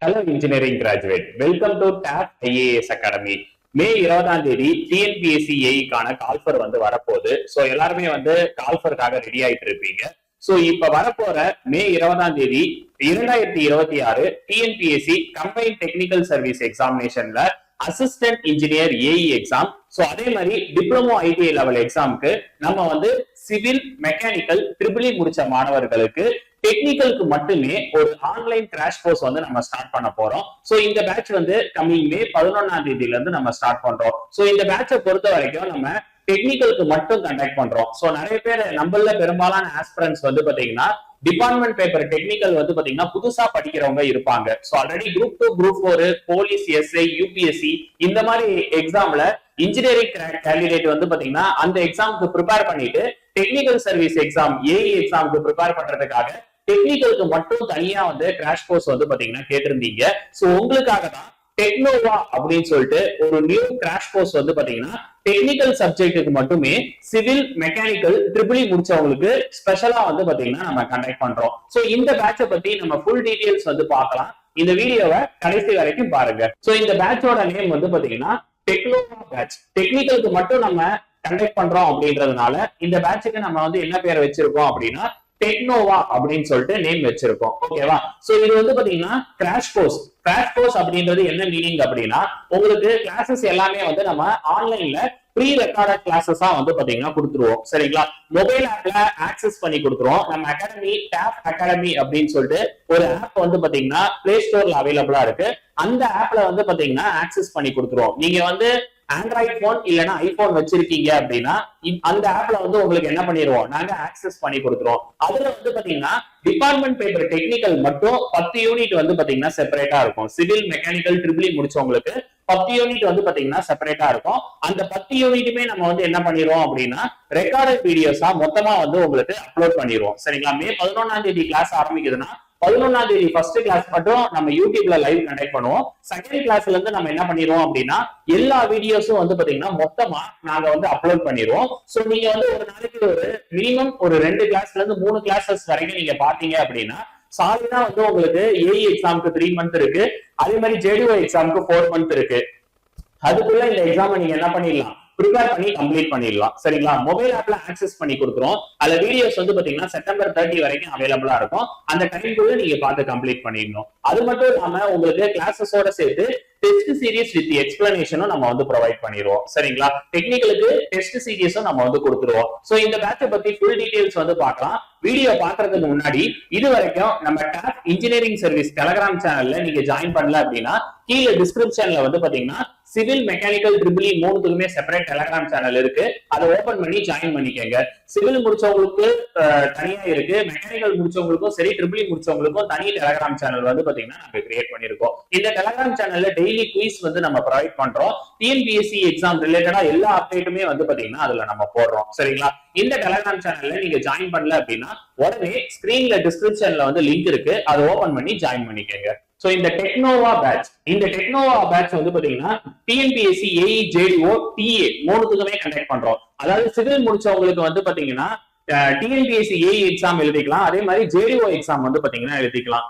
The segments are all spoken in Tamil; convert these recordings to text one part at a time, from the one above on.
Hello engineering graduate. Welcome to TAP IAS Academy. மே 20ஆம் தேதி டிஎன்பிஎஸ்சி ஏஇக்கான கால்ஃபர் வரப்போகுது. ஸோ எல்லாருமே கால்ஃபருக்காக ரெடி ஆயிட்டு இருப்பீங்க. ஸோ இப்ப வரப்போற மே 20ஆம் தேதி 2026 டிஎன்பிஎஸ்சி கம்பைன்ட் டெக்னிக்கல் சர்வீஸ் எக்ஸாமினேஷன்ல assistant engineer AE exam. So அதே மாதிரி டிப்ளமோ ஐடிஐ லெவல் எக்ஸாமுக்கு நம்ம சிவில் மெக்கானிக்கல் ட்ரிபிள் முடிச்ச மாணவர்களுக்கு டெக்னிக்கலுக்கு மட்டுமே ஒரு ஆன்லைன் கிராஷ் கோர்ஸ் நம்ம ஸ்டார்ட் பண்ண போறோம். சோ இந்த பேட்ச் கம்மிங் மே 11ஆம் தேதியில இருந்து நம்ம ஸ்டார்ட் பண்றோம். சோ இந்த பேட்சை பொறுத்த வரைக்கும் நம்ம டெக்னிக்கலுக்கு மட்டும் கண்டக்ட் பண்றோம். சோ நிறைய பேர் நம்மள பெரும்பாலான ஆஸ்பிரன்ட்ஸ் பாத்தீங்கன்னா டிபார்ட்மெண்ட் பேப்பர் டெக்னிக்கல் பாத்தீங்கன்னா புதுசா படிக்கிறவங்க இருப்பாங்க. So already group 2 group 4 police SI UPSC இந்த மாதிரி எக்ஸாம்ல இன்ஜினியரிங் கேண்டிடேட் பாத்தீங்கன்னா அந்த எக்ஸாமுக்கு ப்ரிப்பேர் பண்ணிட்டு டெக்னிக்கல் சர்வீஸ் எக்ஸாம் ஏஇ எக்ஸாமுக்கு ப்ரிப்பேர் பண்றதுக்காக டெக்னிக்கலுக்கு மட்டும் தனியா கிராஷ் கோர்ஸ் பாத்தீங்கன்னா கேட்டிருந்தீங்க. சோ உங்களுக்காக தான் டெக்னோவா அப்படின்னு சொல்லிட்டு ஒரு நியூ கிராஷ் கோர்ஸ் பாத்தீங்கன்னா டெக்னிக்கல் சப்ஜெக்ட்டுக்கு மட்டுமே சிவில் மெக்கானிக்கல் ட்ரிபிள் முடிச்சவங்களுக்கு ஸ்பெஷலா பாத்தீங்கன்னா நம்ம கண்டக்ட் பண்றோம். சோ இந்த பேட்சை பத்தி நம்ம ஃபுல் டீடைல்ஸ் பார்க்கலாம். இந்த வீடியோவை கடைசி வரைக்கும் பாருங்க. சோ இந்த பேட்சோட நேம் பாத்தீங்கன்னா டெக்னோவா பேட்ச். டெக்னிக்கலுக்கு மட்டும் நம்ம கண்டக்ட் பண்றோம் அப்படின்றதுனால இந்த பேட்சுக்கு நம்ம என்ன பேரை வச்சிருக்கோம் அப்படின்னா டெக்னோவா அப்படின்னு சொல்லிட்டு நேம் வச்சிருக்கோம். ஓகேவா? சோ இது பாத்தீங்கன்னா கிராஷ் கோர்ஸ். கிராஷ் கோர்ஸ் அப்படின்றது என்ன மீனிங் அப்படின்னா உங்களுக்கு கிளாஸஸ் எல்லாமே நம்ம ஆன்லைன்ல ப்ரீ ரெக்கார்டட் கிளாஸஸா பாத்தீங்கன்னா கொடுத்துருவோம். சரிங்களா? மொபைல் ஆப்ல ஆக்சஸ் பண்ணி கொடுத்துருவோம். நம்ம அகாடமி டேப் அகாடமி அப்படின்னு சொல்லிட்டு ஒரு ஆப் பாத்தீங்கன்னா பிளே ஸ்டோர்ல அவைலபிளா இருக்கு. அந்த ஆப்ல பாத்தீங்கன்னா ஆக்சஸ் பண்ணி கொடுத்துருவோம். நீங்க ஆண்ட்ராய்டு போன் இல்லைன்னா ஐபோன் வச்சிருக்கீங்க அப்படின்னா அந்த ஆப்ல உங்களுக்கு என்ன பண்ணிடுவோம், நாங்க ஆக்சஸ் பண்ணி கொடுத்துருவோம். அதுல பாத்தீங்கன்னா டிபார்ட்மெண்ட் பேப்பர் டெக்னிக்கல் மட்டும் 10 யூனிட் பாத்தீங்கன்னா செப்பரேட்டா இருக்கும். சிவில் மெக்கானிக்கல் ட்ரிபிள் முடிச்சவங்களுக்கு 10 யூனிட் பாத்தீங்கன்னா செப்பரேட்டா இருக்கும். அந்த 10 யூனிட்டுமே நம்ம என்ன பண்ணிடுவோம் அப்படின்னா ரெக்கார்டட் வீடியோஸா மொத்தமா உங்களுக்கு அப்லோட் பண்ணிடுவோம். சரிங்களா? மே 11ஆம் தேதி கிளாஸ் ஆரம்பிக்குதுன்னா 11ஆம் தேதி ஃபர்ஸ்ட் கிளாஸ் மட்டும் நம்ம யூடியூப்ல லைவ் கண்டக்ட் பண்ணுவோம். செகண்ட் கிளாஸ்ல இருந்து நம்ம என்ன பண்ணிடுவோம் அப்படின்னா எல்லா வீடியோஸும் பாத்தீங்கன்னா மொத்தமா நாங்க அப்லோட் பண்ணிடுவோம். சோ நீங்க ஒரு நாளைக்கு ஒரு மினிமம் ஒரு 2 கிளாஸ்ல இருந்து 3 கிளாஸஸ் வரைக்கும் நீங்க பாத்தீங்க அப்படின்னா சாலிடா உங்களுக்கு ஏஇ எக்ஸாமுக்கு 3 மந்த் இருக்கு. அதே மாதிரி ஜேடிஓ எக்ஸாமுக்கு 4 மந்த் இருக்கு. அதுக்குள்ள இந்த எக்ஸாம் நீங்க என்ன பண்ணிடலாம், ப்ரிப்பேர் பண்ணி கம்ப்ளீட் பண்ணிடலாம். சரிங்களா? மொபைல் ஆப்ல ஆக்சஸ் பண்ணி கொடுத்துரும். அதுல வீடியோஸ் பாத்தீங்கன்னா செப்டம்பர் 30 வரைக்கும் அவைலபிளா இருக்கும். அந்த டைம்குள்ள நீங்க பார்த்து கம்ப்ளீட் பண்ணிடணும். அது மட்டும் இல்லாம உங்களுக்கு கிளாஸஸோட சேர்த்து டெஸ்ட் சீரிஸ் வித் எக்ஸ்பிளனேஷனும் நம்ம ப்ரொவைட் பண்ணிடுவோம். சரிங்களா? டெக்னிக்கலுக்கு டெஸ்ட் சீரிஸும் நம்ம கொடுத்துருவோம். சோ இந்த பேட்சை பத்தி ஃபுல் டீடைல்ஸ் பார்க்கலாம். வீடியோ பாக்குறதுக்கு முன்னாடி இது வரைக்கும் நம்ம டாப் இன்ஜினியரிங் சர்வீஸ் டெலகிராம் சேனல்ல நீங்க ஜாயின் பண்ணல அப்படின்னா கீழே டிஸ்கிரிப்ஷன்ல பாத்தீங்கன்னா சிவில் மெக்கானிக்கல் ட்ரிபிள் மூணுத்துக்குமே செப்பரேட் டெலகிராம் சேனல் இருக்கு. அதை ஓபன் பண்ணி ஜாயின் பண்ணிக்கங்க. சிவில் முடிச்சவங்களுக்கு தனியா இருக்கு, மெக்கானிக்கல் முடிச்சவங்களுக்கும் சரி ட்ரிபிள் முடிச்சவங்களுக்கும் தனி டெலகிராம் சேனல் பாத்தீங்கன்னா நம்ம கிரியேட் பண்ணிருக்கோம். இந்த டெலகிராம் சேனல்ல டெய்லி குயிஸ் நம்ம ப்ரொவைட் பண்றோம். டிஎன்பிஎஸ்சி எக்ஸாம் ரிலேட்டடா எல்லா அப்டேட்டுமே பாத்தீங்கன்னா அதுல நம்ம போடுறோம். சரிங்களா? இந்த டெலகிராம் சேனல்ல நீங்க ஜாயின் பண்ணல அப்படின்னா உடனே ஸ்கிரீன்ல டிஸ்கிரிப்ஷன்ல லிங்க் இருக்கு, அதை ஓபன் பண்ணி ஜாயின் பண்ணிக்கங்க. சோ இந்த டெக்னோவா பேட்ச் பாத்தீங்கன்னா டிஎன்பிஎஸ்சி ஏஇ ஜேடிஓ டிஏ மூணுத்துக்குமே கண்டக்ட் பண்றோம். அதாவது சிவில் முடிச்சவங்களுக்கு பாத்தீங்கன்னா டிஎன்பிஎஸ்சி ஏஇ எக்ஸாம் எழுதிக்கலாம். அதே மாதிரி ஜேடிஓ எக்ஸாம் பாத்தீங்கன்னா எழுதிக்கலாம்.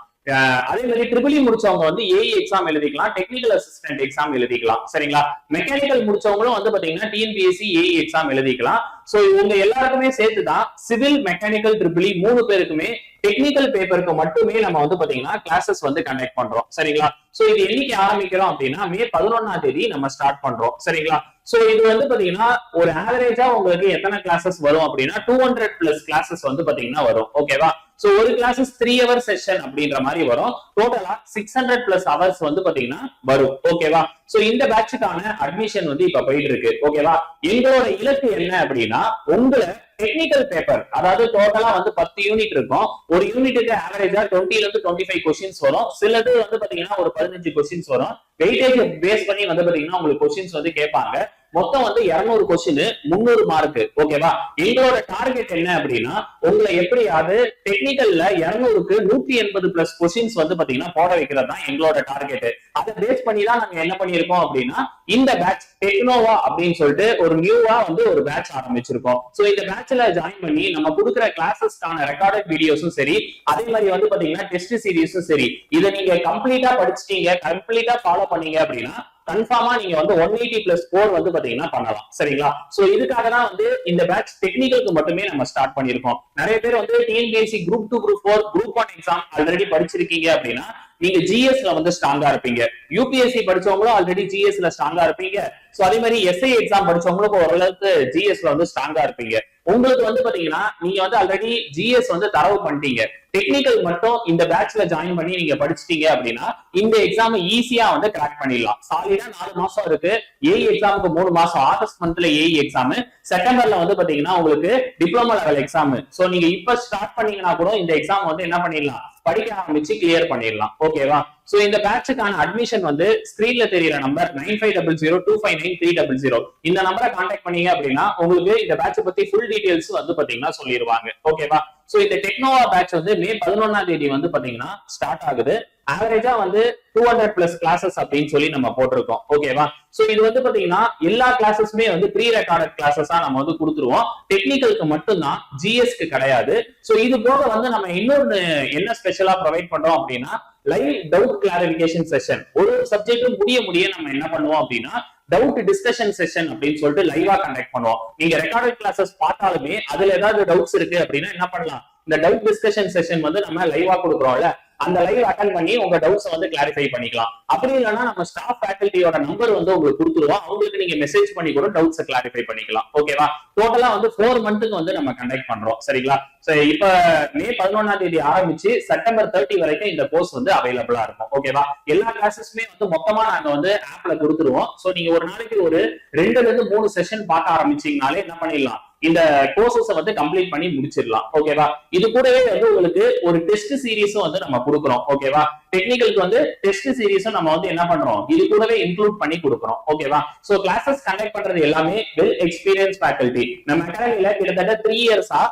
அதே மாதிரி ட்ரிபிள் முடிச்சவங்க ஏஇ எக்ஸாம் எழுதிக்கலாம், டெக்னிக்கல் அசிஸ்டன்ட் எக்ஸாம் எழுதிக்கலாம். சரிங்களா? மெக்கானிக்கல் முடிச்சவங்களும் பாத்தீங்கன்னா டிஎன்பிஎஸ்சி ஏஇ எக்ஸாம் எழுதிக்கலாம். சோ இவங்க எல்லாருக்குமே சேர்த்துதான் சிவில் மெக்கானிக்கல் ட்ரிபிள் 3 பேருக்குமே டெக்னிக்கல் பேப்பருக்கு மட்டுமே நம்ம பாத்தீங்கன்னா கிளாஸஸ் கண்டக்ட் பண்றோம். சரிங்களா? சோ இது என்னைக்கு ஆரம்பிக்கிறோம் அப்படின்னா மே 11ஆம் தேதி நம்ம ஸ்டார்ட் பண்றோம். சரிங்களா? சோ இது பாத்தீங்கன்னா ஒரு ஆவரேஜா உங்களுக்கு எத்தனை கிளாஸஸ் வரும் அப்படின்னா 200+ கிளாஸஸ் பாத்தீங்கன்னா வரும். ஓகேவா? சோ ஒரு கிளாஸஸ் 3 hour செஷன் அப்படின்ற மாதிரி வரும். டோட்டலா 600+ ஹவர்ஸ் பாத்தீங்கன்னா வரும். ஓகேவா? சோ இந்த பேட்சுக்கான அட்மிஷன் இப்ப போயிட்டு இருக்கு. ஓகேவா? எங்களோட இலக்கு என்ன அப்படின்னா உங்களை டெக்னிக்கல் பேப்பர், அதாவது டோட்டலா 10 யூனிட் இருக்கும். ஒரு யூனிட்டுக்கு ஆவரேஜா 20 ல இருந்து 25 கொஸ்டின்ஸ் வரும். சிலது பாத்தீங்கன்னா ஒரு 15 கொஸ்டின்ஸ் வரும். வெயிட்டேஜ் பேஸ் பண்ணி பாத்தீங்கன்னா உங்களுக்கு கொஸ்டின்ஸ் கேட்பாங்க. மொத்தம் வந்து 200 கொஸ்டின் 300 மார்க். ஓகேவா? எங்களோட டார்கெட் என்ன அப்படின்னா உங்களை எப்படியாவது டெக்னிக்கல்ல 200க்கு 180 பிளஸ் கொஸ்டின்ஸ் வந்து பாத்தீங்கன்னா போட வைக்கிறது தான் எங்களோட டார்கெட். அதை பேஸ் பண்ணி தான் நாங்க என்ன பண்ணிருக்கோம் அப்படின்னா இந்த பேட்ச் டெக்னோவா அப்படின்னு சொல்லிட்டு ஒரு நியூவா வந்து ஒரு பேட்ச் ஆரம்பிச்சிருக்கோம். சோ இந்த பேட்ச்ல ஜாயின் பண்ணி நம்ம கொடுக்குற கிளாஸஸ்க்கான ரெக்கார்டட் வீடியோஸும் சரி, அதே மாதிரி வந்து பாத்தீங்கன்னா டெஸ்ட் சீரிஸும் சரி, இதை நீங்க கம்ப்ளீட்டா படிச்சிட்டீங்க, கம்ப்ளீட்டா ஃபாலோ பண்ணீங்க அப்படின்னா கன்ஃபார்மா நீங்க வந்து 180 பிளஸ் ஸ்கோர் வந்து பாத்தீங்கன்னா பண்ணலாம். சரிங்களா? சோ இதுக்காக தான் வந்து இந்த பேட்ச் டெக்னிக்கலுக்கு மட்டுமே நம்ம ஸ்டார்ட் பண்ணிருக்கோம். நிறைய பேர் வந்து TNPSC group 2, group 4, group 1 exam already படிச்சிருக்கீங்க அப்படின்னா நீங்க ஜிஎஸ்ல வந்து ஸ்ட்ராங்கா இருப்பீங்க. யூபிஎஸ்சி படிச்சவங்களும் ஆல்ரெடி ஜிஎஸ்ல ஸ்ட்ராங்கா இருப்பீங்க. சோ அதே மாதிரி எஸ்ஐ எக்ஸாம் படிச்சவங்களுக்கு ஓரளவுக்கு ஜிஎஸ்ல வந்து ஸ்ட்ராங்கா இருப்பீங்க. உங்களுக்கு வந்து பாத்தீங்கன்னா நீங்க வந்து ஆல்ரெடி ஜிஎஸ் வந்து தரவு பண்ணிட்டீங்க. டெக்னிக்கல் மட்டும் இந்த பேட்ச்ல ஜாயின் பண்ணி நீங்க படிச்சிட்டீங்க அப்படின்னா இந்த எக்ஸாம் ஈஸியா வந்து கிராக் பண்ணிடலாம். சாலிடா 4 மாசம் இருக்கு. ஏஇ எக்ஸாமுக்கு 3 மாசம். ஆகஸ்ட் மந்த்ல ஏஇ எக்ஸாம், செப்டம்பர்ல வந்து பாத்தீங்கன்னா உங்களுக்கு டிப்ளமோ லெவல் எக்ஸாம். சோ நீங்க இப்ப ஸ்டார்ட் பண்ணீங்கன்னா கூட இந்த எக்ஸாம் வந்து என்ன பண்ணிடலாம், படிக்க ஆரம்பிச்சு கிளியர் பண்ணிடலாம். ஓகேவா? சோ இந்த பேட்சுக்கான அட்மிஷன் வந்து ஸ்கிரீன்ல தெரியுற நம்பர் 9500259300 இந்த நம்பரை கான்டாக்ட் பண்ணீங்க அப்படின்னா உங்களுக்கு இந்த பேட்ச் பத்தி ஃபுல் டீடைல்ஸ் வந்து பாத்தீங்கன்னா சொல்லிடுவாங்க. ஓகேவா? சோ இந்த டெக்னோவா பேட்ச் வந்து மே 11ஆம் தேதி வந்து பாத்தீங்கன்னா ஸ்டார்ட் ஆகுது. ஆவரேஜா வந்து 200 பிளஸ் கிளாஸஸ் அப்படின்னு சொல்லி நம்ம போட்டிருக்கோம். ஓகேவா? சோ இது வந்து பாத்தீங்கன்னா எல்லா கிளாஸஸுமே வந்து ப்ரீ ரெக்கார்டட் கிளாஸஸா நம்ம வந்து கொடுத்துருவோம். டெக்னிக்கலுக்கு மட்டும்தான், ஜிஎஸ்க்கு கிடையாது. சோ இது போக வந்து நம்ம இன்னொரு என்ன ஸ்பெஷலா ப்ரொவைட் பண்றோம் அப்படின்னா லைவ் டவுட் கிளாரிபிகேஷன் செஷன். ஒரு சப்ஜெக்டும் முடிய நம்ம என்ன பண்ணுவோம் அப்படின்னா டவுட் டிஸ்கஷன் செஷன் அப்படின்னு சொல்லிட்டு லைவா கண்டக்ட் பண்ணுவோம். நீங்க ரெக்கார்டட் கிளாஸஸ் பார்த்தாலுமே அதுல ஏதாவது டவுட்ஸ் இருக்கு அப்படின்னா என்ன பண்ணலாம், இந்த டவுட் டிஸ்கஷன் செஷன் வந்து நம்ம லைவா கொடுக்குறோம்ல, அந்த லைவ் அட்டன் பண்ணி உங்க டவுட்ஸ் வந்து கிளாரிஃபை பண்ணிக்கலாம். அப்படி இல்லைன்னா நம்ம ஸ்டாஃப் ஃபேக்கல்ட்டியோட நம்பர் வந்து உங்களுக்கு கொடுத்துருவோம். அவங்களுக்கு நீங்க மெசேஜ் பண்ணி கூட டவுட்ஸ் கிளாரிஃபை பண்ணிக்கலாம். ஓகேவா? டோட்டலா வந்து 4 மந்த்துக்கு வந்து நம்ம கண்டக்ட் பண்றோம். சரிங்களா? இப்ப மே 11ஆம் தேதி ஆரம்பிச்சு செப்டம்பர் 30 வரைக்கும் இந்த கோர்ஸ் வந்து அவைலபிளா இருக்கும். ஓகேவா? எல்லா கிளாஸஸுமே வந்து மொத்தமா நாங்க வந்து ஆப்ல கொடுத்துருவோம். சோ நீங்க ஒரு நாளைக்கு ஒரு 2ல இருந்து 3 செஷன் பார்க்க ஆரம்பிச்சீங்கனாலே என்ன பண்ணிடலாம், இந்த கோர்சஸ் வந்து கம்ப்ளீட் பண்ணி முடிச்சிடலாம். ஓகேவா? இது கூடவே வந்து உங்களுக்கு ஒரு டெஸ்ட் சீரிஸும் வந்து நம்ம கொடுக்குறோம். ஓகேவா? டெக்னிக்கலுக்கு வந்து டெஸ்ட் சீரிஸும் நம்ம வந்து என்ன பண்றோம், இது கூடவே இன்க்ளூட் பண்ணி கொடுக்குறோம். ஓகேவா? சோ கிளாஸஸ் கண்டக்ட் பண்றது எல்லாமே வெல் எக்ஸ்பீரியன்ஸ் ஃபேக்கல்டி. நம்ம அகாடமில கிட்டத்தட்ட 3 இயர்ஸா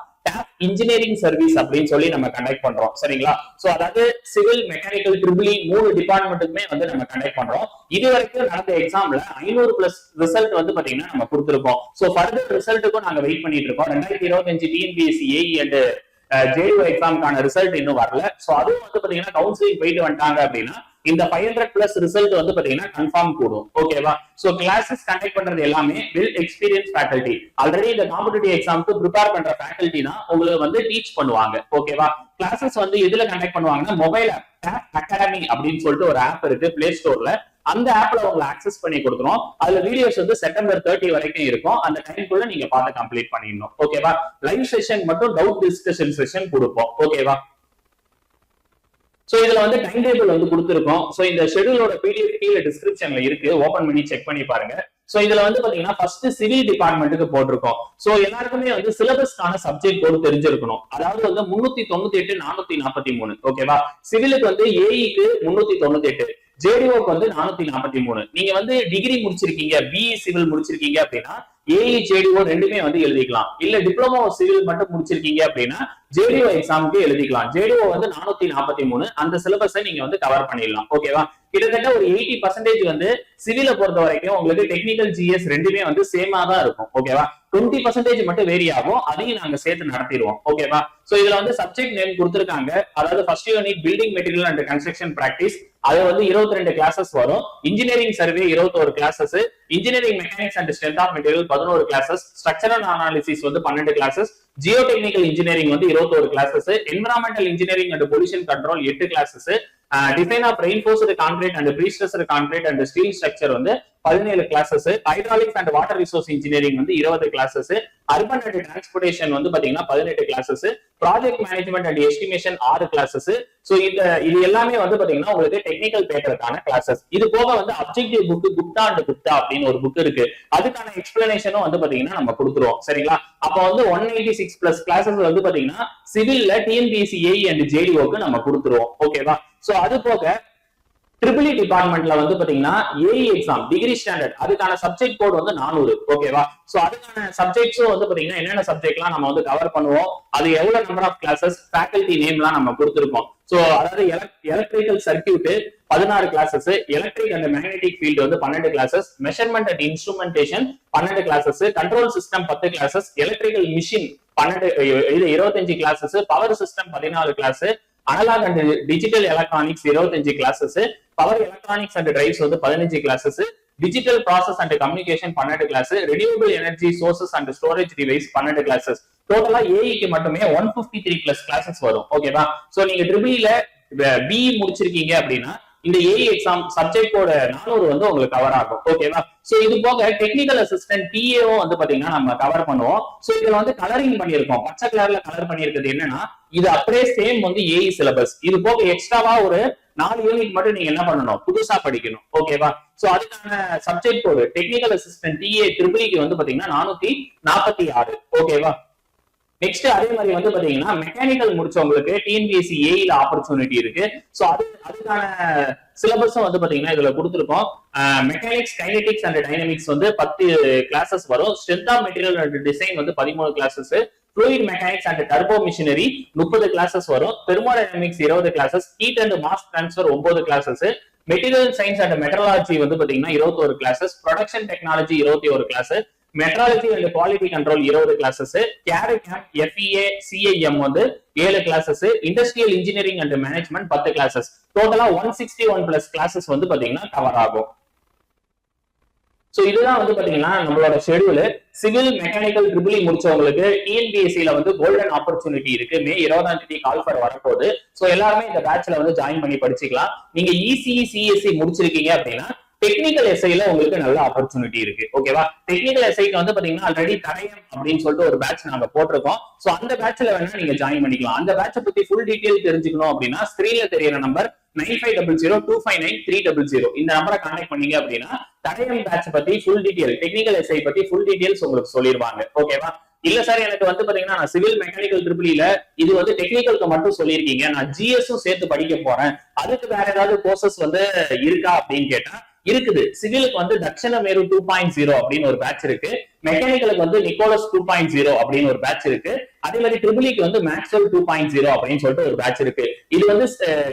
இன்ஜினியரிங் சர்வீஸ் அப்படின்னு சொல்லி நம்ம கண்டக்ட் பண்றோம். சரிங்களா? சோ அதாவது சிவில், மெக்கானிக்கல், ட்ரிபிள் 3 டிபார்ட்மெண்ட்டுக்குமே வந்து நம்ம கண்டக்ட் பண்றோம். இது வரைக்கும் நடந்த எக்ஸாம்ல 500 பிளஸ் ரிசல்ட் வந்து பாத்தீங்கன்னா நம்ம கொடுத்திருக்கோம். சோ ஃபர்தர் ரிசல்ட்டுக்கும் நாங்க வெயிட் பண்ணிட்டு இருக்கோம். 2025 டிஎன்பிஎஸ்சி ஏஇ அண்ட் ஜேடிஓ எக்ஸாமுக்கான ரிசல்ட் இன்னும் வரல. சோ அதுவும் வந்து பாத்தீங்கன்னா கவுன்சிலிங் போயிட்டு வந்துட்டாங்க அப்படின்னா இந்த 500 பிளஸ் ரிசல்ட் வந்து பாத்தீங்கன்னா கன்ஃபார்ம் கூடும். ஓகேவா? சோ கிளாஸஸ் கண்டக்ட் பண்றது எல்லாமே வெல் எக்ஸ்பீரியன்ஸ் ஃபேக்கல்டி. ஆல்ரெடி இந்த காம்படிட்டிவ் எக்ஸாமுக்கு ப்ரிப்பேர் பண்ற ஃபேக்கல்டி தான் உங்களுக்கு வந்து டீச் பண்ணுவாங்க. ஓகேவா? கிளாஸஸ் வந்து எதுல கண்டக்ட் பண்ணுவாங்கன்னா மொபைல் ஆப் அகாடமி அப்படின்னு சொல்லிட்டு ஒரு ஆப் இருக்கு பிளே ஸ்டோர்ல. அந்த ஆப்ல உங்களை ஆக்சஸ் பண்ணி கொடுத்துரும். அதுல வீடியோஸ் வந்து செப்டம்பர் 30 வரைக்கும் இருக்கும். அந்த டைம்குள்ள நீங்க பார்த்து கம்ப்ளீட் பண்ணிடணும். ஓகேவா? லைவ் செஷன் மட்டும் டவுட் டிஸ்கஷன் செஷன் கொடுப்போம். ஓகேவா? சோ இதுல வந்து டைம் டேபிள் வந்து கொடுத்துருக்கோம். சோ இந்த ஷெட்யூலோட பிடிஎஃப் கீழே டிஸ்கிரிப்ஷன்ல இருக்கு, ஓபன் பண்ணி செக் பண்ணி பாருங்க. சோ இதுல வந்து பாத்தீங்கன்னா ஃபர்ஸ்ட் சிவில் டிபார்ட்மெண்ட்டுக்கு போட்டிருக்கோம். சோ எல்லாருக்குமே வந்து சிலபஸ்க்கான சப்ஜெக்ட் கோடு தெரிஞ்சிருக்கணும். அதாவது வந்து 398 443. ஓகேவா? சிவிலுக்கு வந்து ஏஇக்கு 398, ஜேடிஓக்கு வந்து 443. நீங்க வந்து டிகிரி முடிச்சிருக்கீங்க, பிஇ சிவில் முடிச்சிருக்கீங்க அப்படின்னா ஏஇ ஜேடிஓ ரெண்டுமே வந்து எழுதிக்கலாம். இல்ல டிப்ளமோ சிவில் மட்டும் முடிச்சிருக்கீங்க அப்படின்னா ஜேடிஓ எக்ஸாமுக்கு எழுதிக்கலாம். ஜேடிஓ வந்து 443. அந்த சிலபஸை நீங்க வந்து கவர் பண்ணிடலாம். ஓகேவா? கிட்டத்தட்ட ஒரு 80% வந்து சிவில பொறுத்த வரைக்கும் உங்களுக்கு டெக்னிக்கல் ஜிஎஸ் ரெண்டுமே வந்து சேமா தான் இருக்கும். ஓகேவா? 20% மட்டும் வேரி ஆகும். அதையும் நாங்க சேர்த்து நடத்திடுவோம். ஓகேவா? சோ இதுல வந்து சப்ஜெக்ட் நேம் கொடுத்திருக்காங்க. அதாவது first unit building material and construction practice, அது வந்து 22 கிளாஸஸ் வரும். Engineering survey 21 classes, engineering mechanics and strength of material 11 classes, structural analysis வந்து 12 கிளாஸஸ், ஜியோ டெக்னிக்கல் இன்ஜினியரிங் வந்து 21 classes, environmental engineering and pollution control 8 classes, design of reinforced concrete and prestressed concrete and steel structure வந்து 17 classes, hydraulics and water resource engineering வந்து 20 கிளாஸஸ், அர்பன் அண்ட் டிரான்ஸ்போர்டேஷன் வந்து பாத்தீங்கன்னா 18 classes, project management and estimation 6 classes. So இது எல்லாமே வந்து பாத்தீங்கன்னா உங்களுக்கு டெக்னிக்கல் பேப்பருக்கான கிளாஸஸ். இது போக வந்து objective book Gupta and Gupta அப்படின்னு ஒரு புக் இருக்கு. அதுக்கான எக்ஸ்பிளனேஷனும் வந்து பாத்தீங்கன்னா நம்ம கொடுத்துருவோம். சரிங்களா? அப்ப வந்து 186 பிளஸ் கிளாஸஸ் வந்து பாத்தீங்கன்னா சிவில்ல டிஎன்பிஎஸ்சி ஏஇ அண்ட் ஜேடிஓக்கு நம்ம கொடுத்துருவோம். ஓகேவா? சோ அது போக ட்ரிபிள் டிபார்ட்மெண்ட்ல வந்து பாத்தீங்கன்னா ஏஇ எக்ஸாம் டிகிரி ஸ்டாண்டர்ட் அதுக்கான சப்ஜெக்ட் கோட் வந்து 400. ஓகேவா? சோ அதுக்கான சப்ஜெக்ட்ஸும் வந்து பாத்தீங்கன்னா என்னென்ன சப்ஜெக்ட்லாம் நம்ம வந்து கவர் பண்ணுவோம், அது எவ்வளவு நம்பர் ஆஃப் கிளாஸஸ், ஃபேக்கல்டி நேம்லாம் நம்ம கொடுத்துருக்கோம். சோ அதாவது electrical circuit 16 classes, electric and magnetic field வந்து 12 classes, measurement and instrumentation 12 classes, control system 10 classes, electrical machine 25 classes, power system 14 class, analog and digital electronics 25 classes, power electronics and drives வந்து 15 classes, digital process and communication 12 class, renewable energy sources and storage device 12 classes. டோட்டலா ஏஇக்கு மட்டுமே 153 பிளஸ் கிளாஸஸ் வரும். ஓகேவா? சோ நீங்க ட்ரிபிள்ல பி முடிச்சிருக்கீங்க அப்படின்னா இந்த ஏஇ எக்ஸாம் சப்ஜெக்டோட 400 வந்து உங்களுக்கு கவர் ஆகும். ஓகேவா? சோ இது போக டெக்னிக்கல் அசிஸ்டன்ட் டிஏவும் வந்து பாத்தீங்கன்னா நம்ம கவர் பண்ணுவோம். சோ இதுல வந்து கலரிங் பண்ணிருக்கோம். பச்சை கலர்ல கலர் பண்ணிருக்கிறது என்னன்னா இது அப்படியே சேம் வந்து ஏஇ சிலபஸ். இது போக எக்ஸ்ட்ராவா ஒரு 4 யூனிட் மட்டும் நீங்க என்ன பண்ணணும், புதுசா படிக்கணும். ஓகேவா? சோ அதுக்கான subject code technical assistant TA ட்ரிபிள்க்கு வந்து பாத்தீங்கன்னா 446. ஓகேவா? நெக்ஸ்ட் அதே மாதிரி வந்து பாத்தீங்கன்னா மெக்கானிக்கல் முடிச்சவங்களுக்கு டிஎன்பிஎஸ்சி ஏஇல ஆப்பர்ச்சுனிட்டி இருக்கு. சோ அதுக்கான சிலபஸும் வந்து பாத்தீங்கன்னா இதுல கொடுத்துருக்கோம். மெக்கானிக்ஸ், கைனெட்டிக்ஸ் அண்ட் டைனமிக்ஸ் வந்து 10 கிளாஸஸ் வரும். Strength of material and design வந்து 13 classes, fluid mechanics and turbo machinery 30 classes வரும். Thermodynamics 20 classes, heat and mass transfer 9 classes, material science and metrology வந்து பாத்தீங்கன்னா 21 classes, production technology 21 class, metrology and quality control 20 classes, கேரிகம் எஃப்இஏ சிஐஎம் வந்து 7 classes, industrial engineering and management 10 classes. டோட்டலா 161 பிளஸ் கிளாஸஸ் வந்து பாத்தீங்கன்னா கவர் ஆகும். சோ இதுதான் வந்து பாத்தீங்கன்னா நம்மளோட ஷெட்யூல். சிவில் மெக்கானிக்கல் ட்ரிபிள் முடிச்சவங்களுக்கு டிஎன்பிஎஸ்சில வந்து கோல்டன் ஆப்பர்ச்சுனிட்டி இருக்கு. மே 20ஆம் தேதி கால்ஃபர் வரப்போகுது. சோ எல்லாருமே இந்த பேட்ச்ல வந்து ஜாயின் பண்ணி படிச்சுக்கலாம். நீங்க இசிஇ சிஎஸ்சி முடிச்சிருக்கீங்க அப்படின்னா டெக்னிக்கல் எஸ்ஐல உங்களுக்கு நல்ல ஆப்பர்ச்சுனிட்டி இருக்கு. ஓகேவா? டெக்னிக்கல் எஸ்ஐக்கு வந்து பாத்தீங்கன்னா ஆல்ரெடி தடயம் அப்படின்னு சொல்லிட்டு ஒரு பேட்ச் நாங்க போட்டிருக்கோம். சோ அந்த பேட்ச்ல வேணா நீங்க ஜாயின் பண்ணிக்கலாம். அந்த பேட்சை பத்தி ஃபுல் டீடைல் தெரிஞ்சுக்கணும் அப்படின்னா ஸ்கிரீன்ல தெரியற நம்பர் 9500259300 இந்த நம்பரை கான்டாக்ட் பண்ணீங்க அப்படின்னா தடயம் பேட்ச் பத்தி ஃபுல் டீடைல், டெக்னிக்கல் எஸ்ஐ பத்தி ஃபுல் டீடைல்ஸ் உங்களுக்கு சொல்லிடுவாங்க. ஓகேவா? இல்ல சார் எனக்கு வந்து பாத்தீங்கன்னா நான் சிவில் மெக்கானிக்கல் ட்ரிபிள்ல இது வந்து டெக்னிக்கலுக்கு மட்டும் சொல்லியிருக்கீங்க, நான் ஜிஎஸும் சேர்த்து படிக்க போறேன், அதுக்கு வேற ஏதாவது கோர்சஸ் வந்து இருக்கா அப்படின்னு கேட்டா இருக்குது. சிவிலுக்கு வந்து தட்சணமேரு 2.0 அப்படின்னு ஒரு பேட்ச் இருக்கு. மெக்கானிக்கலுக்கு வந்து நிக்கோலஸ் 2.0 அப்படின்னு ஒரு பேட்ச் இருக்கு. அதே மாதிரி ட்ரிபிள்க்கு வந்து மேக்ஸ்வெல் 2.0 அப்படின்னு சொல்லிட்டு ஒரு பேட்ச் இருக்கு. இது வந்து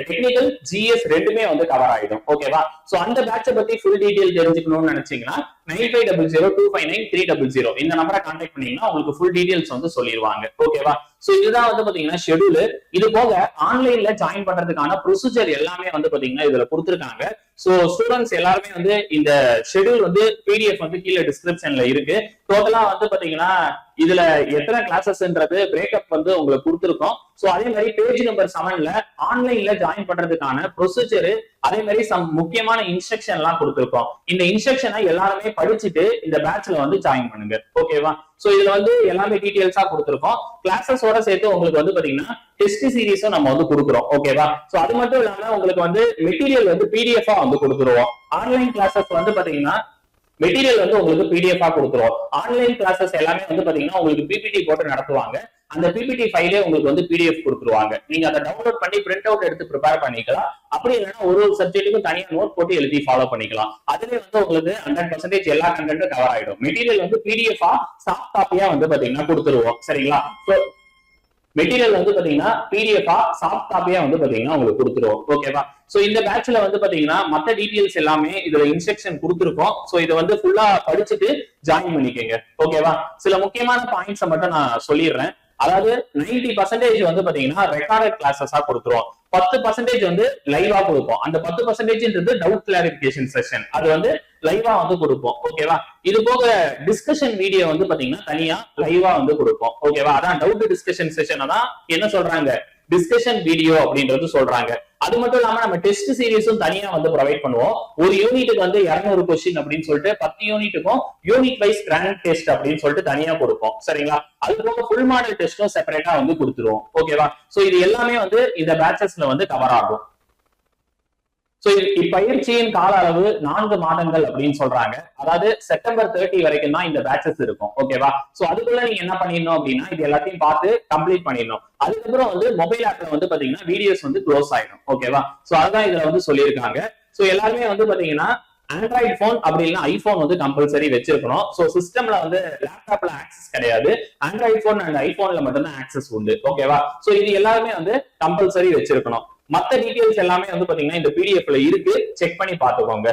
டெக்னிக்கல் ஜிஎஸ் ரெண்டுமே வந்து கவர் ஆயிடும். ஓகேவா? சோ அந்த பேட்சை பத்தி ஃபுல் டீடைல் தெரிஞ்சுக்கணும்னு நினைச்சீங்கன்னா 9500259300 இந்த நம்பரை கான்டாக்ட் பண்ணீங்கன்னா உங்களுக்கு ஃபுல் டீடைல்ஸ் வந்து சொல்லிடுவாங்க. ஓகேவா? சோ இதுதான் வந்து பாத்தீங்கன்னா ஷெட்யூல். இது போக ஆன்லைன்ல ஜாயின் பண்றதுக்கான ப்ரொசீஜர் எல்லாமே வந்து பாத்தீங்கன்னா இதுல கொடுத்துருக்காங்க. சோ ஸ்டூடெண்ட்ஸ் எல்லாருமே வந்து இந்த ஷெட்யூல் வந்து பிடிஎஃப் வந்து கீழே டிஸ்கிரிப்ஷன்ல இருக்கு. டோட்டலா வந்து பாத்தீங்கன்னா இதுல எத்தனை கிளாஸஸ்ன்றது பிரேக்கப் வந்து உங்களுக்கு கொடுத்துருக்கோம். சோ அதே மாதிரி பேஜ் நம்பர் 7ல ஆன்லைன்ல ஜாயின் பண்றதுக்கான ப்ரொசீஜர், அதே மாதிரி சம் முக்கியமான இன்ஸ்ட்ரக்ஷன் எல்லாம் கொடுத்துருக்கோம். இந்த இன்ஸ்ட்ரக்ஷனை எல்லாருமே படிச்சுட்டு இந்த பேட்ச்ல வந்து ஜாயின் பண்ணுங்க. ஓகேவா? சோ இதுல வந்து எல்லாமே டீடைல்ஸா கொடுத்துருக்கோம். கிளாஸஸோட சேர்த்து உங்களுக்கு வந்து பாத்தீங்கன்னா டெஸ்ட் சீரிஸும் நம்ம வந்து கொடுக்குறோம். ஓகேவா? சோ அது மட்டும் இல்லாம உங்களுக்கு வந்து மெட்டீரியல் வந்து பிடிஎஃபா வந்து கொடுத்துருவோம். ஆன்லைன் கிளாஸஸ் வந்து பாத்தீங்கன்னா மெட்டீரியல் வந்து உங்களுக்கு பிடிஎஃபா கொடுத்துருவோம். ஆன்லைன் கிளாஸஸ் எல்லாமே வந்து பாத்தீங்கன்னா உங்களுக்கு பிபிடி போட்டு நடத்துவாங்க. அந்த பிபிடி ஃபைலே உங்களுக்கு வந்து பிடிஎஃப் கொடுத்துருவாங்க. நீங்க அதை டவுன்லோட் பண்ணி பிரிண்ட் அவுட் எடுத்து ப்ரிப்பேர் பண்ணிக்கலாம். அப்படி இல்லைன்னா ஒரு சப்ஜெக்ட்டுக்கும் தனியா நோட் போட்டு எழுதி ஃபாலோ பண்ணிக்கலாம். அதுல வந்து உங்களுக்கு 100% எல்லா கண்டென்ட்டும் கவர் ஆயிடும். மெட்டீரியல் வந்து பிடிஎஃபா சாஃப்ட் காப்பியா வந்து பாத்தீங்கன்னா கொடுத்துருவோம். சரிங்களா? மெட்டீரியல் வந்து பாத்தீங்கன்னா பிடிஎஃபா சாஃப்ட் காப்பியா வந்து பாத்தீங்கன்னா உங்களுக்கு கொடுத்துருவோம். ஓகேவா? சோ இந்த பேட்ச்ல வந்து பாத்தீங்கன்னா மத்த டீடைல்ஸ் எல்லாமே இதுல இன்ஸ்ட்ரக்ஷன் கொடுத்துருக்கோம். சோ இதை வந்து ஃபுல்லா படிச்சுட்டு ஜாயின் பண்ணிக்கங்க. ஓகேவா? சில முக்கியமான பாயிண்ட்ஸ் மட்டும் நான் சொல்லிடுறேன். அதாவது 90% வந்து பாத்தீங்கன்னா ரெக்கார்டட் கிளாஸஸா கொடுத்துருவோம். 10% வந்து லைவா கொடுப்போம். அந்த 10%ன்றது டவுட் கிளாரிபிகேஷன் செஷன், அது வந்து லைவா வந்து கொடுப்போம். ஓகேவா? இது போக டிஸ்கஷன் வீடியோ வந்து பாத்தீங்கன்னா தனியா லைவா வந்து கொடுப்போம். ஓகேவா? அதான் டவுட் டிஸ்கஷன் செஷன் தான் என்ன சொல்றாங்க, டிஸ்கஷன் வீடியோ அப்படின்றது சொல்றாங்க. அது மட்டும் இல்லாம நம்ம டெஸ்ட் சீரிஸும் தனியா வந்து ப்ரொவைட் பண்ணுவோம். ஒரு யூனிட்டுக்கு வந்து 200 கொஸ்டின் அப்படின்னு சொல்லிட்டு 10 யூனிட்டுக்கும் யூனிட் வைஸ் கிராண்ட் டெஸ்ட் அப்படின்னு சொல்லிட்டு தனியா கொடுப்போம். சரிங்களா? அது போக ஃபுல் மாடல் டெஸ்டும் செப்பரேட்டா வந்து கொடுத்துருவோம். ஓகேவா? சோ இது எல்லாமே வந்து இந்த பேட்சஸ்ல வந்து கவர் ஆகும். சோ இப்பயிற்சியின் கால அளவு 4 மாதங்கள் அப்படின்னு சொல்றாங்க. அதாவது செப்டம்பர் 30 வரைக்கும் தான் இந்த பேட்சஸ் இருக்கும். ஓகேவா? சோ அதுக்குள்ள நீங்க என்ன பண்ணிடணும் அப்படின்னா இது எல்லாத்தையும் பார்த்து கம்ப்ளீட் பண்ணிடணும். அதுக்கப்புறம் வந்து மொபைல் ஆப்ல வந்து பாத்தீங்கன்னா வீடியோஸ் வந்து க்ளோஸ் ஆயிடும். ஓகேவா? சோ அதுதான் இதுல வந்து சொல்லியிருக்காங்க. சோ எல்லாருமே வந்து பாத்தீங்கன்னா ஆண்ட்ராய்டு போன் அப்படி இல்லைன்னா ஐபோன் வந்து கம்பல்சரி வச்சிருக்கணும். சோ சிஸ்டம்ல வந்து லேப்டாப்ல ஆக்சஸ் கிடையாது, ஆண்ட்ராய்டு போன் அண்ட் ஐபோன்ல மட்டும் தான் ஆக்சஸ் உண்டு. ஓகேவா? சோ இது எல்லாருமே வந்து கம்பல்சரி வச்சிருக்கணும். மத்த டீடைல்ஸ் எல்லாமே வந்து பாத்தீங்கன்னா இந்த பிடிஎஃப்ல இருக்கு, செக் பண்ணி பாத்துக்கோங்க.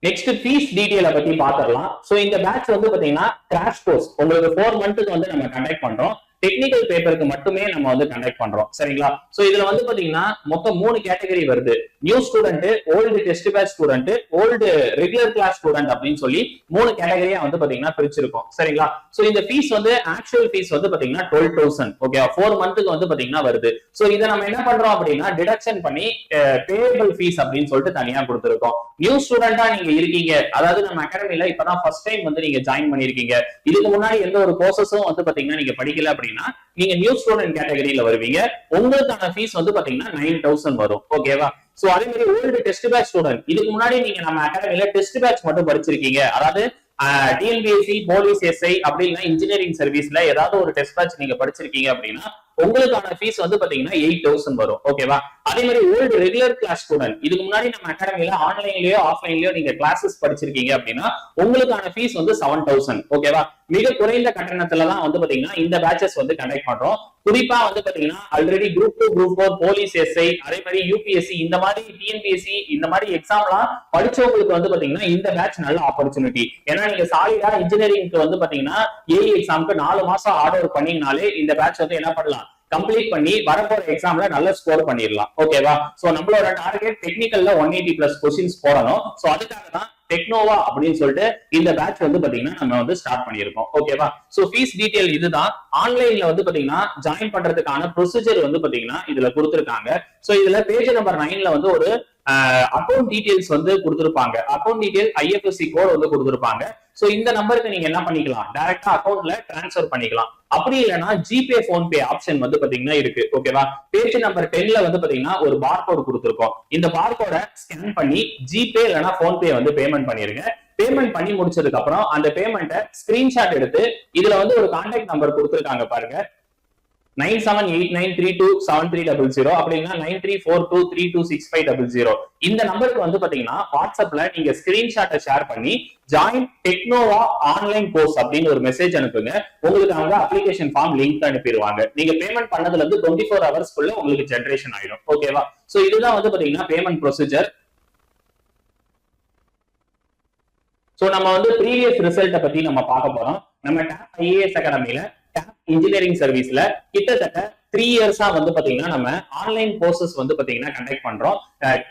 நெக்ஸ்ட் ஃபீஸ் டீடைல பத்தி பாத்துடலாம். சோ இந்த பேட்ச் வந்து பாத்தீங்கன்னா கிராஷ் கோர்ஸ் உங்களுக்கு 4 மந்த்துக்கு வந்து நம்ம கண்டக்ட் பண்றோம். டெக்னிக்கல் பேப்பருக்கு மட்டுமே நம்ம வந்து கண்டக்ட் பண்றோம். சரிங்களா? சோ இதுல வந்து பாத்தீங்கன்னா மொத்தம் 3 கேட்டகரி வருது. New student, old test batch student, old regular class student அப்படின்னு சொல்லி 3 கேட்டகரியா வந்து பாத்தீங்கன்னா பிரிச்சிருக்கோம். சரிங்களா? சோ இந்த ஃபீஸ் வந்து ஆக்சுவல் ஃபீஸ் வந்து பாத்தீங்கன்னா 12,000. ஓகே, 4 மந்த்துக்கு வந்து பாத்தீங்கன்னா வருது. சோ இதை நம்ம என்ன பண்றோம் அப்படின்னா டிடக்ஷன் பண்ணி பேயபிள் ஃபீஸ் அப்படின்னு சொல்லிட்டு தனியா கொடுத்துருக்கோம். நியூ ஸ்டூடெண்டா நீங்க இருக்கீங்க, அதாவது நம்ம அகாடமில இப்பதான் ஃபர்ஸ்ட் டைம் வந்து நீங்க ஜாயின் பண்ணிருக்கீங்க, இதுக்கு முன்னாடி எந்த ஒரு கோர்சஸும் வந்து பாத்தீங்கன்னா நீங்க படிக்கல அப்படின்னா நீங்க நியூ ஸ்டூடெண்ட் கேட்டகரியில வருவீங்க. உங்களுக்கான ஃபீஸ் வந்து பாத்தீங்கன்னா 9,000 வரும். ஓகேவா? சோ அதே மாதிரி ஓல்டு டெஸ்ட் பேட்ச் ஸ்டூடெண்ட், இதுக்கு முன்னாடி நீங்க நம்ம அகாடமில டெஸ்ட் பேட்ச் மட்டும் படிச்சிருக்கீங்க, அதாவது டிஎன்பிஎஸ்சி, போலீஸ், எஸ்ஐ அப்படி இல்லைன்னா இன்ஜினியரிங் சர்வீஸ்ல ஏதாவது ஒரு டெஸ்ட் பேட்ச் நீங்க படிச்சிருக்கீங்க அப்படின்னா உங்களுக்கான ஃபீஸ் வந்து பாத்தீங்கன்னா 8,000 வரும். ஓகேவா? அதே மாதிரி ஓல்டு ரெகுலர் கிளாஸ் ஸ்டூடெண்ட், இதுக்கு முன்னாடி நம்ம அகாடமில ஆன்லைன்லயோ ஆஃப்லைன்லயோ நீங்க கிளாஸஸ் படிச்சிருக்கீங்க அப்படின்னா உங்களுக்கான ஃபீஸ் வந்து 7,000. ஓகேவா? மிக குறைந்த கட்டணத்துல தான் வந்து பாத்தீங்கன்னா இந்த பேட்சஸ் வந்து கண்டக்ட் பண்றோம். குறிப்பா வந்து பாத்தீங்கன்னா already group 2, group 4, police, SI, அதே மாதிரி யூபிஎஸ்சி, இந்த மாதிரி டிஎன்பிஎஸ்சி இந்த மாதிரி எக்ஸாம்லாம் படிச்சவங்களுக்கு வந்து பாத்தீங்கன்னா இந்த பேட்ச் நல்ல ஆப்பர்ச்சுனிட்டி. ஏன்னா நீங்க சாலிடா இன்ஜினியரிங்க்கு வந்து பாத்தீங்கன்னா ஏஇ எக்ஸாம்க்கு 4 மாசம் ஆர்டர் பண்ணீங்கனாலே இந்த பேட்ச் வந்து என்ன பண்ணலாம், கம்ப்ளீட் பண்ணி வரப்போற எக்ஸாம்ல நல்ல ஸ்கோர் பண்ணிடலாம். ஓகேவா? சோ நம்மளோட டார்கெட் டெக்னிக்கல்ல 180+ கொஸ்டின்ஸ் போடணும். சோ அதுக்காக தான் டெக்னோவா அப்படின்னு சொல்லிட்டு இந்த பேட்ச் வந்து பாத்தீங்கன்னா நம்ம வந்து ஸ்டார்ட் பண்ணிருக்கோம். ஓகேவா? சோ ஃபீஸ் டீடைல் இதுதான். ஆன்லைன்ல வந்து பாத்தீங்கன்னா ஜாயின் பண்றதுக்கான ப்ரொசீஜர் வந்து பாத்தீங்கன்னா இதுல கொடுத்திருக்காங்க. சோ இதுல பேஜ் நம்பர் 9ல வந்து ஒரு அக்கௌண்ட் டீடைல்ஸ் வந்து கொடுத்திருப்பாங்க. அக்கௌண்ட் டீடைல் ஐஎஃப்எஸ்சி கோட் வந்து கொடுத்திருப்பாங்க. சோ இந்த நம்பருக்கு நீங்க என்ன பண்ணிக்கலாம், டைரக்டா அக்கௌண்ட்ல டிரான்ஸ்ஃபர் பண்ணிக்கலாம். அப்படி இல்லைன்னா ஜிபே, போன்பே ஆப்ஷன் வந்து பாத்தீங்கன்னா இருக்கு. ஓகேவா? பேஜ் நம்பர் 10ல வந்து பாத்தீங்கன்னா ஒரு பார்கோட் கொடுத்திருக்கோம். இந்த பார்கோட ஸ்கேன் பண்ணி ஜிபே இல்லைன்னா போன்பே வந்து பேமெண்ட் பண்ணிருங்க. பேமெண்ட் பண்ணி முடிச்சதுக்கு அப்புறம் அந்த பேமெண்ட்டை ஸ்கிரீன்ஷாட் எடுத்து இதுல வந்து ஒரு கான்டாக்ட் நம்பர் கொடுத்திருக்காங்க பாருங்க, 9789327300 அப்படின்னா 9342326500. இந்த நம்பருக்கு வந்து பாத்தீங்கன்னா வாட்ஸ்அப்ல நீங்க ஸ்கிரீன்ஷாட்டை ஷேர் பண்ணி ஜாயின் டெக்னோவா ஆன்லைன் கோர்ஸ் அப்படின்னு ஒரு மெசேஜ் அனுப்புங்க. உங்களுக்கு அவங்க அப்ளிகேஷன் ஃபார்ம் லிங்க் அனுப்பிடுவாங்க. நீங்க பேமெண்ட் பண்ணதுல இருந்து 24 ஹவர்ஸ்க்குள்ள உங்களுக்கு ஜெனரேஷன் ஆயிடும். ஓகேவா? சோ இதுதான் வந்து பாத்தீங்கன்னா பேமெண்ட் ப்ரொசீஜர். சோ நம்ம வந்து ப்ரீவியஸ் ரிசல்ட்டை பத்தி நம்ம பார்க்க போறோம். நம்ம டாப் ஐஏஎஸ் அகாடமில டாப் இன்ஜினியரிங் சர்வீஸ்ல கிட்டத்தட்ட 3 இயர்ஸா வந்து பாத்தீங்கன்னா நம்ம ஆன்லைன் கோர்சஸ் வந்து பாத்தீங்கன்னா கண்டக்ட் பண்றோம்.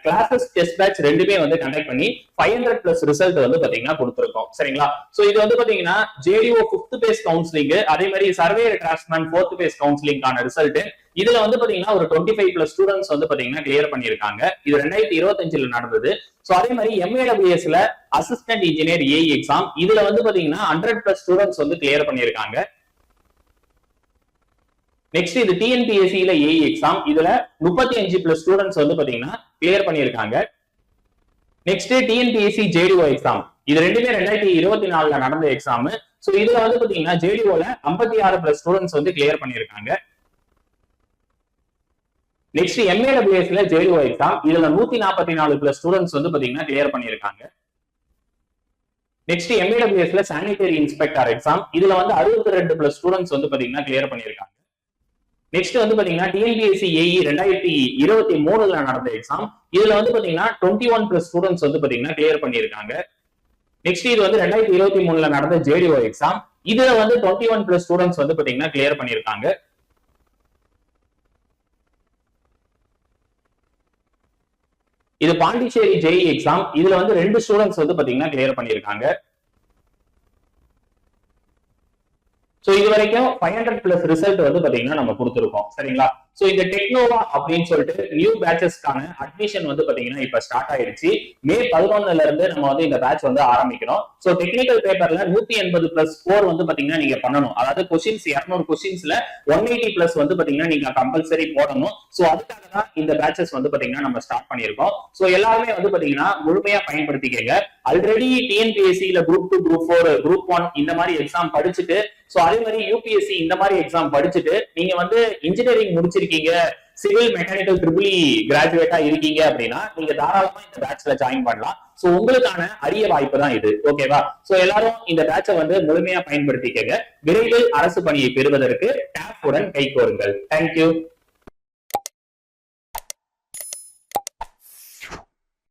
கிளாஸஸ், டெஸ்ட் பேட்ச் ரெண்டுமே வந்து கண்டக்ட் பண்ணி 500+ ரிசல்ட் வந்து பாத்தீங்கன்னா கொடுத்திருக்கோம். சரிங்களா? சோ இது வந்து பாத்தீங்கன்னா ஜேடிஓ 5th பேஸ் கவுன்சிலிங், அதே மாதிரி சர்வே டிராஃப்ட்மேன் 4th பேஸ் கவுன்சிலிங்கான ரிசல்ட். இதுல வந்து பாத்தீங்கன்னா ஒரு 25+ ஸ்டூடெண்ட்ஸ் வந்து பாத்தீங்கன்னா கிளியர் பண்ணிருக்காங்க. இது 2025ல நடந்தது. சோ அதே மாதிரி எம்ஏடபிள்யூஎஸ்ல அசிஸ்டன்ட் இன்ஜினியர் ஏஇ எக்ஸாம், இதுல வந்து பாத்தீங்கன்னா 100+ ஸ்டூடெண்ட்ஸ் வந்து கிளியர் பண்ணிருக்காங்க. நெக்ஸ்ட் இது டிஎன்பிஎஸ்சில ஏஇ எக்ஸாம், இதுல 35+ ஸ்டூடெண்ட்ஸ் வந்து பாத்தீங்கன்னா கிளியர் பண்ணிருக்காங்க. நெக்ஸ்ட் டிஎன்பிஎஸ்சி ஜேடிஓ எக்ஸாம், இது ரெண்டுமே 2024ல நடந்த எக்ஸாம். சோ இதுல வந்து பாத்தீங்கன்னா ஜேடிஓல 56+ ஸ்டூடெண்ட்ஸ் வந்து கிளியர் பண்ணிருக்காங்க. நெக்ஸ்ட் எம்ஏடபிள்யூஎஸ்ல ஜேடிஓ எக்ஸாம், இதுல 144+ ஸ்டூடெண்ட்ஸ் வந்து பாத்தீங்கன்னா கிளியர் பண்ணிருக்காங்க. நெக்ஸ்ட் எம்ஏடபிள்யூஎஸ்ல சானிட்டரி இன்ஸ்பெக்டர் எக்ஸாம், இதுல வந்து 62+ ஸ்டூடெண்ட்ஸ் வந்து பாத்தீங்கன்னா கிளியர் பண்ணிருக்காங்க. நெக்ஸ்ட் வந்து பாத்தீங்கன்னா டிஎன்பிஎஸ்சி ஏஇ 2023ல நடந்த எக்ஸாம், இதுல வந்து பாத்தீங்கன்னா 21+ ஸ்டூடெண்ட்ஸ் வந்து பாத்தீங்கன்னா கிளியர் பண்ணிருக்காங்க. நெக்ஸ்ட் இது வந்து 2023ல நடந்த ஜேடிஓ எக்ஸாம், இதுல வந்து 21+ ஸ்டூடெண்ட்ஸ் வந்து பாத்தீங்கன்னா கிளியர் பண்ணிருக்காங்க. இது பாண்டிச்சேரி ஜேஇ எக்ஸாம், இதுல வந்து 2 ஸ்டூடெண்ட்ஸ் வந்து பாத்தீங்கன்னா கிளியர் பண்ணிருக்காங்க. சோ இது வரைக்கும் 500+ ரிசல்ட் வந்து பாத்தீங்கன்னா நம்ம கொடுத்திருக்கோம். சரிங்களா? சோ இந்த டெக்னோவா அப்படின்னு சொல்லிட்டு நியூ பேட்சஸ்க்கான அட்மிஷன் வந்து பாத்தீங்கன்னா இப்ப ஸ்டார்ட் ஆயிடுச்சு. மே 11ல இருந்து நம்ம வந்து இந்த பேட்ச் வந்து ஆரம்பிக்கிறோம். சோ டெக்னிக்கல் பேப்பர்ல 180+ ஸ்கோர் வந்து பாத்தீங்கன்னா நீங்க பண்ணணும். அதாவது கொஸ்டின்ஸ் 200 கொஸ்டின்ஸ்ல 180+ வந்து பாத்தீங்கன்னா நீங்க கம்பல்சரி போடணும். சோ அதுக்காக தான் இந்த பேட்சஸ் வந்து பாத்தீங்கன்னா நம்ம ஸ்டார்ட் பண்ணிருக்கோம். சோ எல்லாருமே வந்து பாத்தீங்கன்னா முழுமையா பயன்படுத்திக்கங்க. ஆல்ரெடி டிஎன்பிஎஸ்சில குரூப் 2, குரூப் 4, குரூப் 1 இந்த மாதிரி எக்ஸாம் படிச்சுட்டு, சோ அதே மாதிரி யூபிஎஸ்சி இந்த மாதிரி எக்ஸாம் படிச்சுட்டு நீங்க வந்து இன்ஜினியரிங் முடிச்சிருக்கீங்க, சிவில் மெக்கானிக்கல் ட்ரிபிள் கிராஜுவேட்டா இருக்கீங்க அப்படின்னா நீங்க தாராளமா இந்த பேட்ச்ல ஜாயின் பண்ணலாம். சோ உங்களுக்கான அரிய வாய்ப்பு தான் இது. ஓகேவா? சோ எல்லாரும் இந்த பேட்சை வந்து முழுமையா பயன்படுத்திக்கங்க. விரைவில் அரசு பணியை பெறுவதற்கு டாப் உடன் கைகோருங்கள். தேங்க்யூ.